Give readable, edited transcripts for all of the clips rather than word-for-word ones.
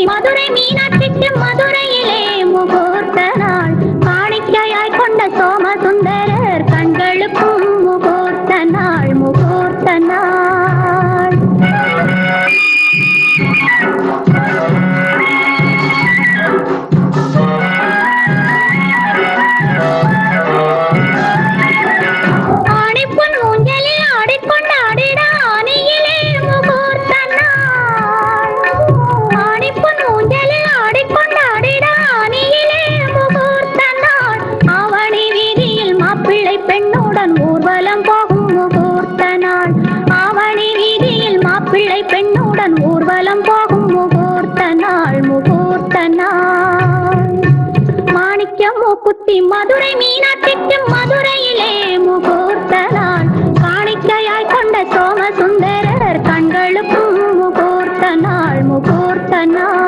மதுரை மீனாட்சிக்கு மதுரையிலே முகூர்த்த நாள். காணிக்கையாய் கொண்ட சோமசுந்தரர் கண்களுக்கும் முகூர்த்த நாள், முகூர்த்த நாள். பெண்ணுடன் ஊர்வலம் போகும் முகூர்த்த நாள், முகூர்த்த நாள். மாணிக்க மூக்குத்தி மதுரை மீனாட்சிக்கு மதுரையிலே முகூர்த்த நாள். காணிக்கையாய் கொண்ட சோமசுந்தரர் கண்களுக்கும் முகூர்த்த நாள், முகூர்த்த நாள்.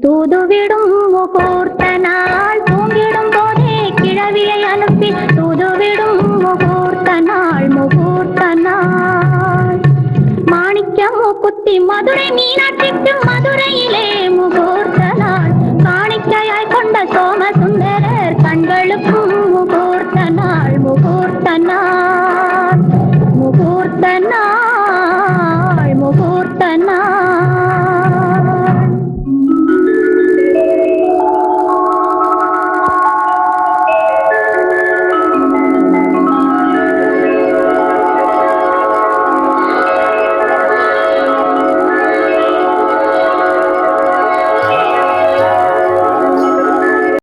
தூதுவிடும் முகூர்த்த நாள். தூங்கிடும் போதே கிழவியை அனுப்பி தூதுவிடும் முகூர்த்த நாள், முகூர்த்த நாள். மாணிக்க மூக்குத்தி மதுரை மீனாட்சிக்கு மதுரையிலே முகூர்த்த